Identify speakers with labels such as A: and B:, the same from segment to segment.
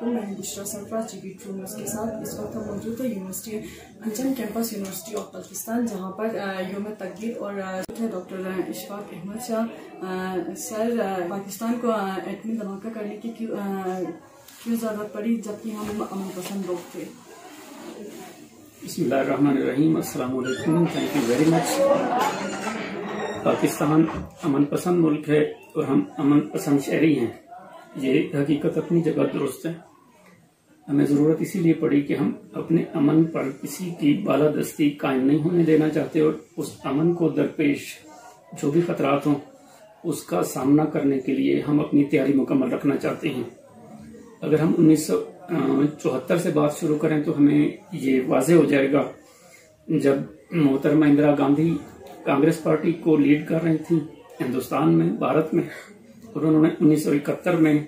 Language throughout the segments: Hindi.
A: अस्सलामुअलैकुम। मैं Bushra Sarfaraz GB true news के साथ इस वक्त हम मौजूद है university Anjan campus university of Pakistan, जहां पर योम तकबीर और डॉक्टर इशफाक अहमद शाह सर पाकिस्तान को एटमी धमाका करने की क्यों ज़रूरत पड़ी जबकि हम अमन पसंद लोग थे।
B: बिस्मिल्लाहिर्रहमानिर्रहीम, अस्सलाम वालेकुम, thank you very much. Pakistan अमन पसंद मुल्क है और हम अमन पसंद शहरी हैं। ये हकीकत अपनी जगह दुरुस्त है। हमें ज़रूरत इसीलिए पड़ी कि हम अपने अमन पर किसी की बालादस्ती कायम नहीं होने देना चाहते और उस अमन को दरपेश जो भी खतरात हों उसका सामना करने के लिए हम अपनी तैयारी मुकम्मल रखना चाहते हैं। अगर हम 1974 से बात शुरू करें तो हमें ये वाज़े हो जाएगा, जब मोहतरमा इंदिरा गांधी कांग्रेस पार्टी को लीड कर रही थी हिंदुस्तान में, भारत में, और उन्होंने 1971 में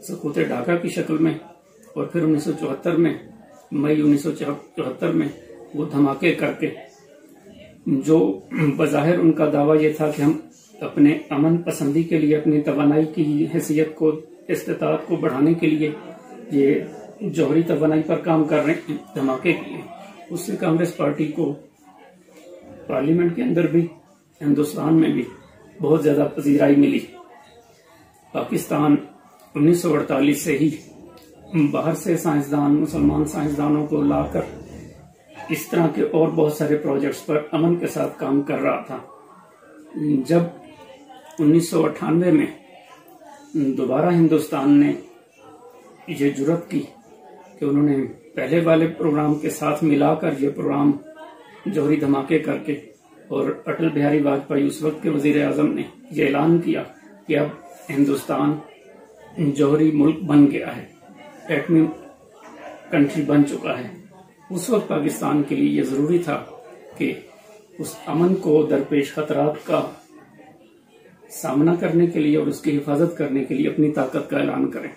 B: सकूत ढाका की शक्ल में और फिर 1974 में मई 1974 में वो धमाके करके, जो बज़ाहिर उनका दावा ये था कि हम अपने अमन पसंदी के लिए, अपनी तवानाई की हैसियत को, इस्तिताअत को बढ़ाने के लिए ये जौहरी तवानाई पर काम कर रहे हैं, धमाके किए। उससे कांग्रेस पार्टी को पार्लियामेंट के अंदर भी, हिंदुस्तान में भी बहुत ज्यादा पजीराई मिली। पाकिस्तान 1948 से ही बाहर से साइंसदान, मुसलमान साइंसदानों को लाकर इस तरह के और बहुत सारे प्रोजेक्ट्स पर अमन के साथ काम कर रहा था। जब 1998 में दोबारा हिंदुस्तान ने ये जुर्रत की कि उन्होंने पहले वाले प्रोग्राम के साथ मिलाकर ये प्रोग्राम जौहरी धमाके करके, और अटल बिहारी वाजपेयी उस वक्त के वजीर आजम ने यह ऐलान किया कि अब हिंदुस्तान जौहरी मुल्क बन गया है, एटमी कंट्री बन चुका है। उस वक्त पाकिस्तान के लिए यह जरूरी था कि उस अमन को दरपेश खतरात का सामना करने के लिए और उसकी हिफाजत करने के लिए अपनी ताकत का ऐलान करें।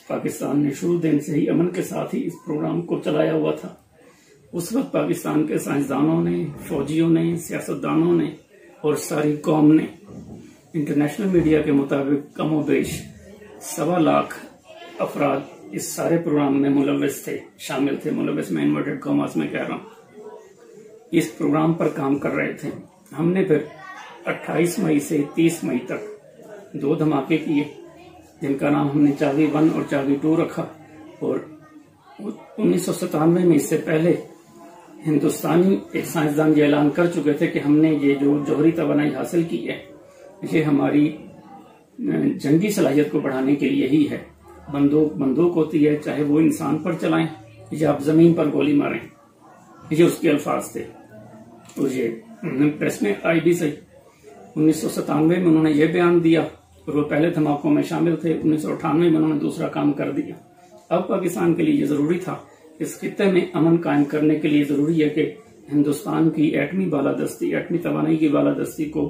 B: पाकिस्तान ने शुरू दिन से ही अमन के साथ ही इस प्रोग्राम को चलाया हुआ था। उस वक्त पाकिस्तान के साइंसदानों ने, फौजियों ने, सियासतदानों ने और सारी कौम ने, इंटरनेशनल मीडिया के मुताबिक कमोबेश 1.25 लाख अफराद इस सारे प्रोग्राम में मुलव्वस थे, शामिल थे। मुलव्वस में इन्वर्टेड कॉमर्स में कह रहा हूं। इस प्रोग्राम पर काम कर रहे थे। हमने फिर 28 मई से 30 मई तक 2 धमाके किए, जिनका नाम हमने चावी 1 और चावी 2 रखा। और 1997 में, इससे पहले, हिंदुस्तानी एक साइंसदान ये ऐलान कर चुके थे कि हमने ये जो जौहरी तवानाई हासिल की है, ये हमारी जंगी सलाहियत को बढ़ाने के लिए ही है। बंदूक होती है, चाहे वो इंसान पर चलाएं या आप जमीन पर गोली मारें, ये उसके अल्फाज थे। तो ये प्रेस में आई भी सही। 1997 में उन्होंने ये बयान दिया और वो पहले धमाकों में शामिल थे। 1998 में उन्होंने दूसरा काम कर दिया। अब पाकिस्तान के लिए ये जरूरी था, इस खित्ते में अमन कायम करने के लिए जरूरी है कि हिंदुस्तान की एटमी बालादस्ती, एटमी तवानाई की बालादस्ती को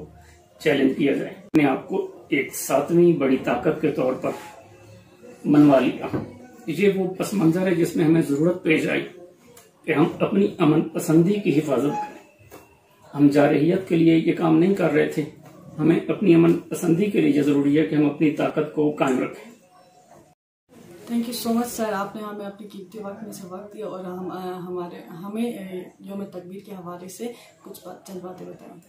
B: चैलेंज किया जाए। अपने आप को एक 7वीं बड़ी ताकत के तौर पर मनवा लिया। ये वो पस मंजर है जिसमें हमें जरूरत पेश आई कि हम अपनी अमन पसंदी की हिफाजत करें। हम जारहियत के लिए ये काम नहीं कर रहे थे। हमें अपनी अमन पसंदी के लिए जरूरी है कि हम अपनी ताकत को कायम रखें।
A: Thank you so much sir, आपने हमें अपनी कीमती वक्त में से वक्त दिया और हमें योम तकबीर के हवाले से चंद बातें बताएं।